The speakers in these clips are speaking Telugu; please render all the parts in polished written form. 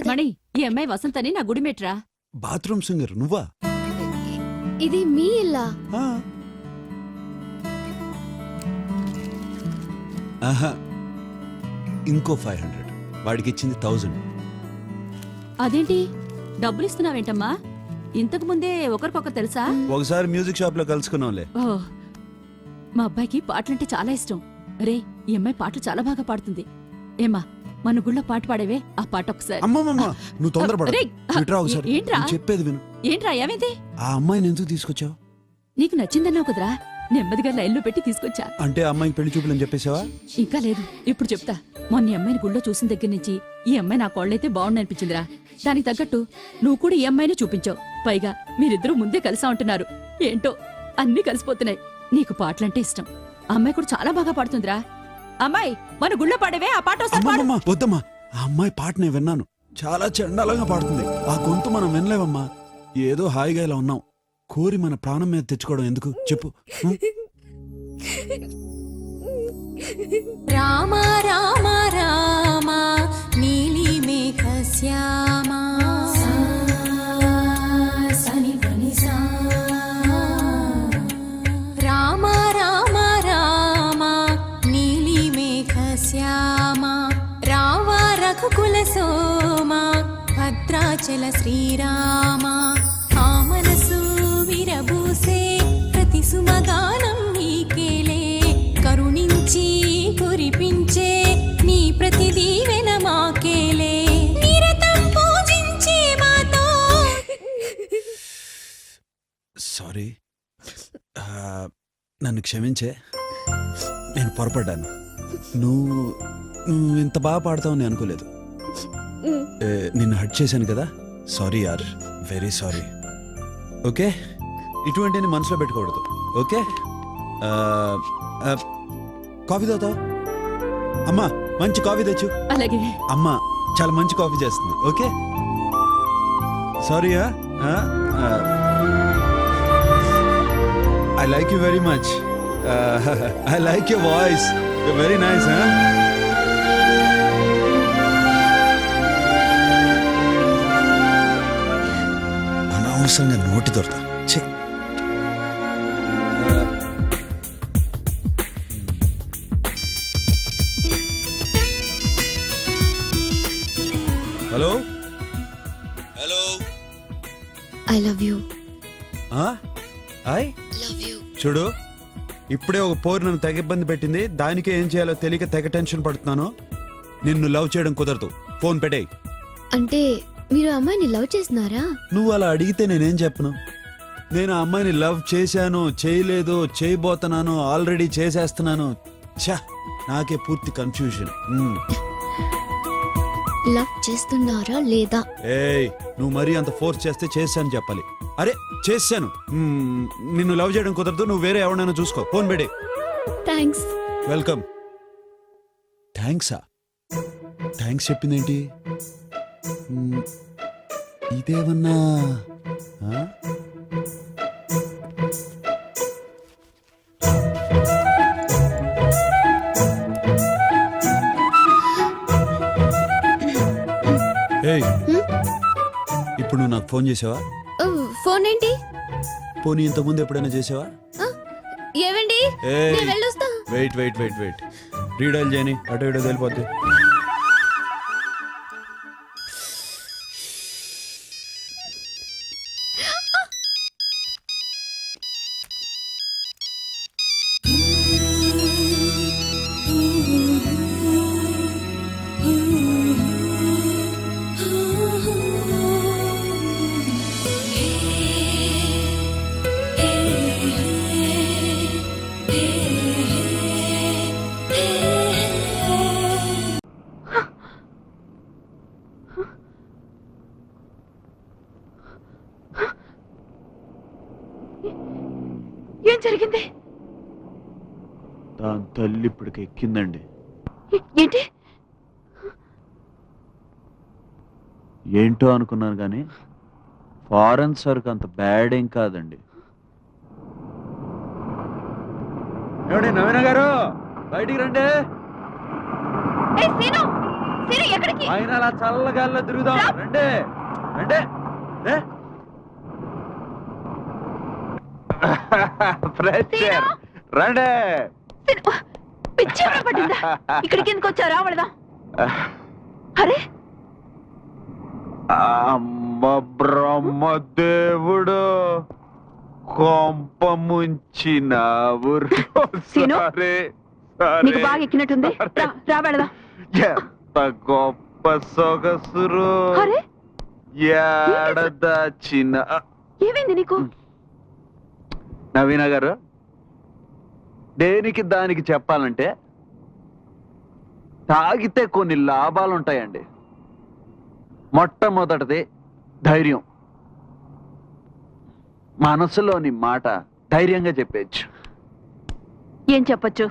మణి, ఈ అమ్మాయి వసంతని నా గుడిమెట్రా. బాత్రూమ్ సింగర్ నువ్వా? ఇది మీ ఇల్లా? ఆహా, ఇంకో 500. వాడికి ఇచ్చింది 1000. అదేంటి డబ్బులు ఇస్తున్నావేంటమ్మా? ఇంతకు ముందే ఒకరికొకరు తెలుసా? ఒకసారి మ్యూజిక్ షాప్ లో కలుసుకున్నాంలే. ఓ, మా అబ్బాయికి పాటలంటే చాలా ఇష్టం. రే, ఈ అమ్మాయి పాటలు చాలా బాగా పాడుతుంది. ఏమా, మన గుళ్ళో పాట పాడేవే, ఆ పాట ఒకసారి. అమ్మమ్మమ్మ, నువ్వు తొందరపడ. ఏంట్రా చెప్పేది విను. ఏంట్రా ఏమైంది? ఆ అమ్మాయిని ఎందుకు తీసుకొచ్చావు? నీకు నచ్చిందన్నావు కదరా, నెమ్మదిగా లైన్లో పెట్టి తీసుకొచ్చా. అంటే అమ్మాయికి పెళ్లి చూపులని చెప్పేసావా? ఇంకా లేదు, ఇప్పుడు చెప్తా. మొన్న ఈ అమ్మాయిని గుళ్ళో చూసిన దగ్గర నుంచి ఈ అమ్మాయి నా కోళ్ళైతే బాగుండనిపించిందిరా. దానికి తగ్గట్టు నువ్వు కూడా ఈ అమ్మాయిని చూపించావు. పైగా మీరిద్దరూ ముందే కలిసా ఉంటున్నారు. ఏంటో అన్నీ కలిసిపోతున్నాయి. నీకు పాటలంటే ఇష్టం, ఆ అమ్మాయి కూడా చాలా బాగా పాడుతుందిరా. అమ్మాయి, మన గుళ్ళో పాడేవే, ఆ పాట ఒకసారి పాడు. వద్దమ్మా, ఆ అమ్మాయి పాట నేను విన్నాను, చాలా చండాలంగా పాడుతుంది. ఆ గొంతు మనం వినలేవమ్మా. ఏదో హాయిగా ఇలా ఉన్నాం, కోరి మన ప్రాణం మీద తెచ్చుకోవడం ఎందుకు చెప్పు. రామ రామ రామ నీలి మేఘ శ్యామ సని పని సా. రామ రామ రామ నీలి మేఘ శ్యామ రావ రఘుకుల సోమ భద్రాచల శ్రీరామ. ఆ మనసు విరబూసే ప్రతి సుమగానం నీకేలే, కరుణించి కురిపించే నీ ప్రతి దీవెన మాకేలే, నిరతం పూజించే మాతో. సారీ, నన్ను క్షమించే, నేను పొరపడ్డాను. నువ్వు ఇంత బాగా పాడతావు నేను అనుకోలేదు. నిన్ను హర్ట్ చేశాను కదా, సారీ యార్, వెరీ సారీ. ఓకే, ఇటువంటిని మనసులో పెట్టుకోకూడదు. ఓకే, కాఫీ తాగుతావా? అమ్మా, మంచి కాఫీ తెచ్చు. అలాగే. అమ్మా చాలా మంచి కాఫీ చేస్తుంది. Okay, sorry. I like you very much. I like your voice. You're very nice, huh? అనవసరంగా నోటి దొరత. Hello hello, I love you. చూడు, ఇప్పుడే ఒక పోరు నన్ను తెగ ఇబ్బంది పెట్టింది. దానికే ఏం చేయాలో తెలియక తెగ టెన్షన్ పడుతున్నాను. నిన్ను లవ్ చేయడం కుదరదు, ఫోన్ పెట్టేయ్. అంటే మీరు అమ్మాయిని లవ్ చేస్తున్నారా? నువ్వు అలా అడిగితే నేనేం చెప్పను. నేను ఆ అమ్మాయిని లవ్ చేశాను, చేయలేదు, చేయబోతున్నాను, ఆల్రెడీ చేసేస్తున్నాను. ఛా, నాకే పూర్తి కన్ఫ్యూజన్. లవ్ చేస్తున్నారా లేదా? ఏయ్, నువ్వు మరీ అంత ఫోర్స్ చేస్తే చేశాను చెప్పాలి. అరే చేశాను. నిన్ను లవ్ చేయడం కుదరదు, నువ్వు వేరే ఎవరైనా చూసుకో. ఫోన్ పెడే. థ్యాంక్స్. వెల్కమ్. థ్యాంక్సా? థ్యాంక్స్ చెప్పిందేంటి? ఇదేమన్నా ఏయ్, ఇప్పుడు నువ్వు నాకు ఫోన్ చేసావా? ఫోన్ ఏంటి? పోనీ ఇంతకుముందు ఎప్పుడైనా చేసావా? ఏవండి, నేను వెళ్ళొస్తా. Wait wait wait wait, redial చేయని, అటు ఇటు వెళ్ళిపోద్ది. ఏం జరిగింది? దాని తల్లి ఇప్పటికి ఎక్కిందండి. ఏంటి? ఏంటో అనుకున్నాను కానీ ఫారెన్ సరుకు అంత బ్యాడ్ ఏం కాదండి. నవీన గారు, బయటికి రండి. సీను ఎక్కడికి? ఆయన అలా చల్లగాల్లో తిరుగుదాం రండి రండి ఏ? Fresh air. రండి సీను, పిచ్చి ఏమైనా పట్టిందా? ఇక్కడికి ఎందుకు వచ్చారా? వెళదాం. అరే అమ్మ బ్రహ్మదేవుడు కొంప ముంచినావు. సీను? సరే నీకు బాగా ఎక్కినట్టుంది. రా వెళదాం. ఎంత గొప్ప సొగసురు. అరే ఏడదాచిన ఏమైంది నీకు? నవీన గారు, దేనికి దానికి చెప్పాలంటే తాగితే కొన్ని లాభాలు ఉంటాయండి. మొట్టమొదటిది ధైర్యం. మనసులోని మాట ధైర్యంగా చెప్పేచ్చు. ఏం చెప్పొచ్చు?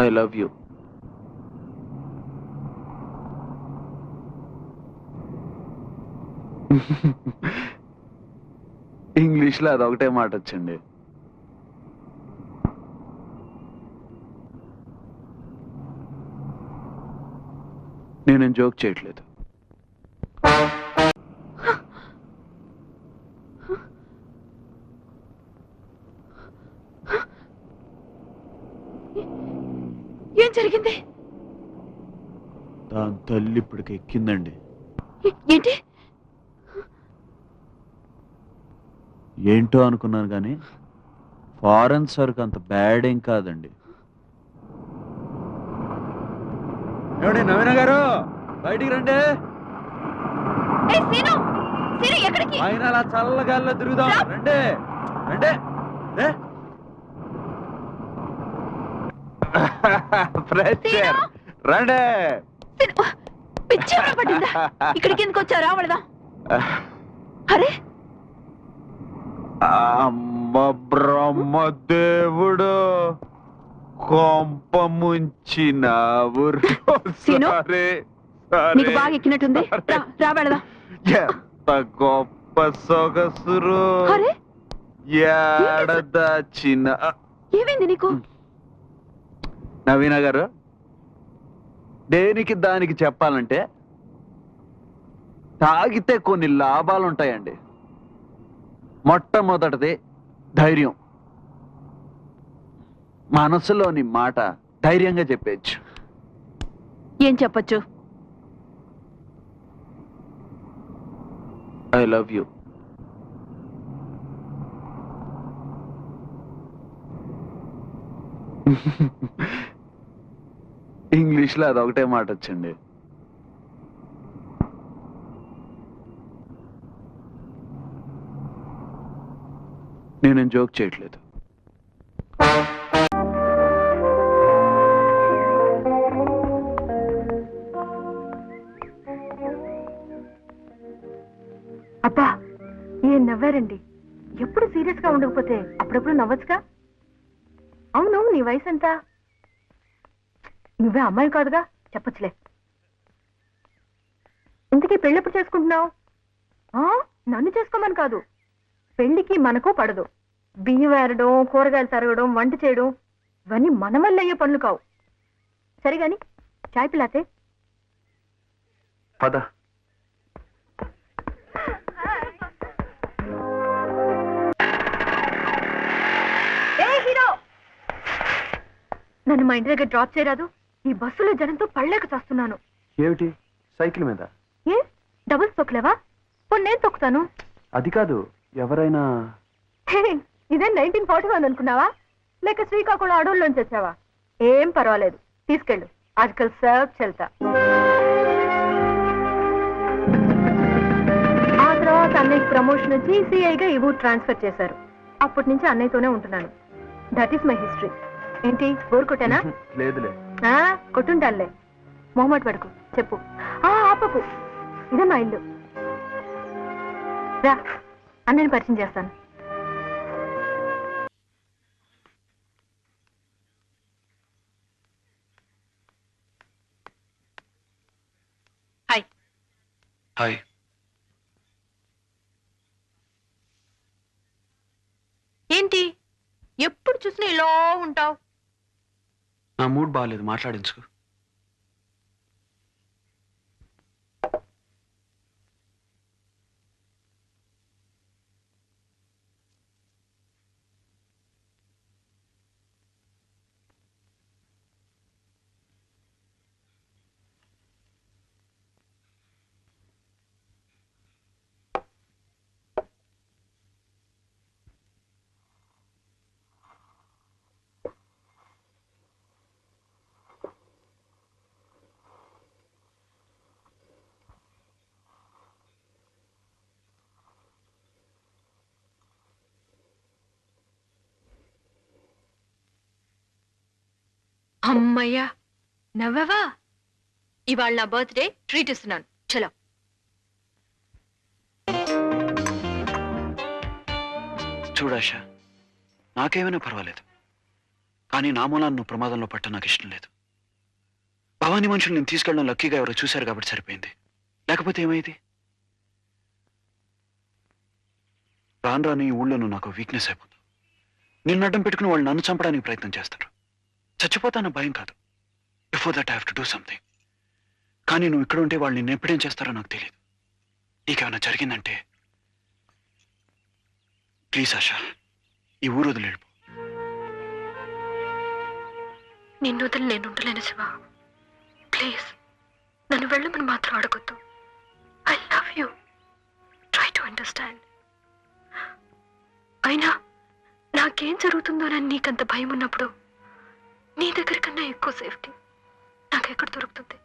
I love you. ఇంగ్లీష్లో అదొకటే మాట వచ్చండి. నేనేం జోక్ చేయట్లేదు. ఏం జరిగింది? దాని తల్లి ఇప్పటికి ఎక్కిందండి. ఏంటి? ఏంటో అనుకున్నాను కానీ ఫారెన్ సరుకు అంత బ్యాడ్ ఏం కాదండి. ఏమండి నవీన గారు, బయటికి రండి. ఏయ్ సీను, సీను ఎక్కడికి? ఆయన అలా చల్లగాల్లో తిరుగుదాం రండి రండి ఏ? Fresh air. రండి సీను, పిచ్చి ఏమైనా పట్టిందా? ఇక్కడికి ఎందుకు వచ్చారా? వెళదాం. అరే అమ్మ బ్రహ్మదేవుడు కొంప ముంచినావు. సీను? సరే నీకు బాగా ఎక్కినట్టుంది. రా వెళదాం. ఎంత గొప్ప సొగసురు. అరే ఏడదాచిన ఏమైంది నీకు? నవీన గారు, దేనికి దానికి చెప్పాలంటే తాగితే కొన్ని లాభాలు ఉంటాయండి. మొట్టమొదటిది ధైర్యం. మనసులోని మాట ధైర్యంగా చెప్పేచ్చు. ఏం చెప్పొచ్చు? I love you. ఇంగ్లీష్లో అదొకటే మాట వచ్చండి. నేనేం జోక్ చేయట్లేదు. అబ్బా ఏం నవ్వారండి. ఎప్పుడు సీరియస్ గా ఉండకపోతే అప్పుడప్పుడు నవ్వచ్చుగా. అవును, నీ వయసు ఎంత? నువ్వే అమ్మాయి కాదుగా, చెప్పచ్చులే. ఇంతకీ పెళ్ళెప్పుడు చేసుకుంటున్నావు? నన్ను చేసుకోమని కాదు, పెళ్లికి మనకు పడదు. బియ్యం వేరడం, కూరగాయలు తరగడం, వంట చేయడం ఇవన్నీ మన వల్ల అయ్యే పనులు కావు. సరిగాని చాయ్ పిలాతే. పద. నన్ను మా ఇంటి దగ్గర డ్రాప్ చేయరాదు? ఈ బస్సులో జనంతో పళ్ళేక చేస్తున్నాను. ఏమిటి సైకిల్ మీద? ఏ డబుల్స్ తొక్కలేవా? పోనీ నేను తొక్కుతాను. అది కాదు, ఎవరైనా. ఇదే 1941 అనుకున్నావా? లేక శ్రీకాకుళం అడవుల్లోంచి వచ్చావా? ఏం పర్వాలేదు, తీసుకెళ్ళు. ఆజ్కల్ సర్వ్ చెల్తా. ఆ తర్వాత అన్నయ్యకి ప్రమోషన్ వచ్చి సిఐగా ఈ ఊరు ట్రాన్స్ఫర్ చేశారు. అప్పటి నుంచి అన్నయ్యతోనే ఉంటున్నాను. That is my history. ఏంటి బోర్ కొట్టానా? లేదులే. కొట్టుంటానులే, మొహమాట పడుకు. చెప్పు. ఆపకు, ఇదే మా ఇల్లు. రా, అన్నయ్యని పరిచయం చేస్తాను. హాయ్. హాయ్. ఏంటి ఎప్పుడు చూసినా ఇలా ఉంటావు? నా మూడ్ బాగాలేదు, మాట్లాడించుకో. అమ్మయ్యా, నవ్వవా? ఇవాళ నా బర్త్డే, ట్రీట్ ఇస్తున్నాను. చలో. చూడాషా, నాకేమైనా పర్వాలేదు, కానీ నా మూలాన్ని నువ్వు ప్రమాదంలో పట్ట నాకు ఇష్టం లేదు. భవానీ మనుషులు నేను తీసుకెళ్ళడం లక్కీగా ఎవరో చూశారు కాబట్టి సరిపోయింది, లేకపోతే ఏమైంది? రాను రాను ఈ ఊళ్ళో నువ్వు నాకు వీక్నెస్ అయిపోతావు. నిన్ను అడ్డం పెట్టుకుని వాళ్ళు నన్ను చంపడానికి ప్రయత్నం చేస్తారు. చచ్చిపోతాన భయం కాదు, before that I have to do something. కానీ నువ్వు ఇక్కడ ఉంటే వాళ్ళు నిన్ను ఎప్పుడేం చేస్తారో నాకు తెలియదు. నీకేమైనా జరిగిందంటే ప్లీజ్ ఆశా, ఈ ఊరు వదిలి వెళ్ళిపో. నిన్ను వదిలి నేను ఉండలేను శివ. ప్లీజ్ నన్ను వెళ్ళమని మాత్రం అడగొద్దు. I love you. Try to understand. అయినా నాకేం జరుగుతుందోనని నీకంత భయం ఉన్నప్పుడు నీ దగ్గర కన్నా ఎక్కువ సేఫ్టీ నాకెక్కడ దొరుకుతుంది?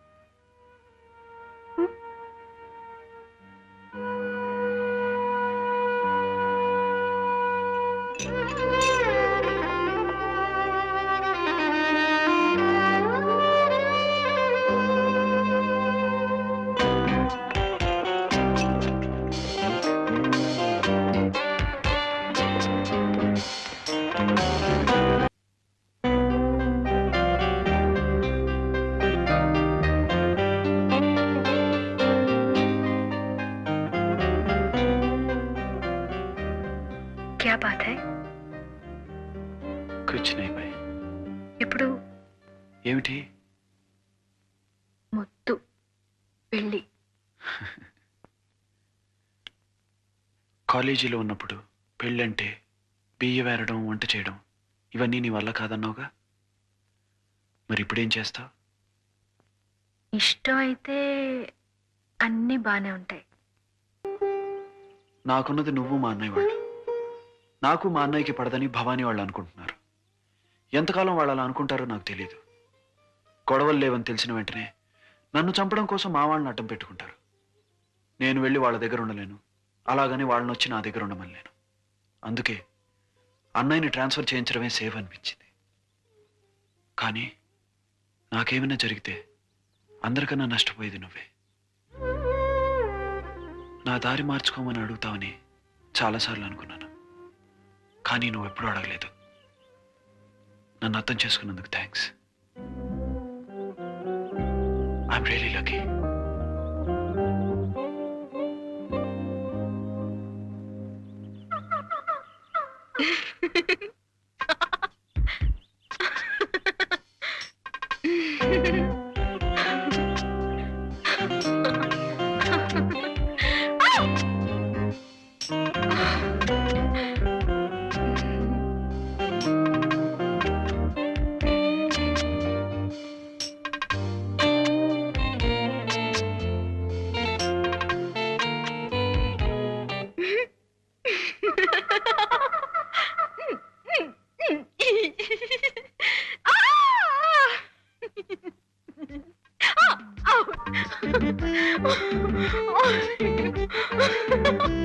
क्या बात है? కుచ్ నహీ భాయ్. ఇప్పుడు ఏమిటి? ముద్దు పెళ్ళి. కాలేజీలో ఉన్నప్పుడు పెళ్ళంటే బియ్య వేరడం, వంట చేయడం, ఇవన్నీ నీ వల్ల కాదన్నావుగా. మరి ఇప్పుడేం చేస్తావు? ఇష్టం అయితే అన్నీ బానే ఉంటాయి. నాకున్నది నువ్వు మా అన్నయ్య వాళ్ళు. నాకు మా అన్నయ్యకి పడదని భవానీ వాళ్ళు అనుకుంటున్నారు. ఎంతకాలం వాళ్ళు అలా అనుకుంటారో నాకు తెలియదు. గొడవలు లేవని తెలిసిన వెంటనే నన్ను చంపడం కోసం మా వాళ్ళని అడ్డం పెట్టుకుంటారు. నేను వెళ్ళి వాళ్ళ దగ్గర ఉండలేను, అలాగని వాళ్ళని వచ్చి నా దగ్గర ఉండమనిలేను. అందుకే అన్నయ్యని ట్రాన్స్ఫర్ చేయించడమే సేఫ్ అనిపించింది. కానీ నాకేమైనా జరిగితే అందరికన్నా నష్టపోయేది నువ్వే. నా దారి మార్చుకోమని అడుగుతావని చాలాసార్లు అనుకున్నాను, కానీ నువ్వు ఎప్పుడూ అడగలేదు. నన్ను అర్థం చేసుకున్నందుకు thanks. I'm really lucky. Oh,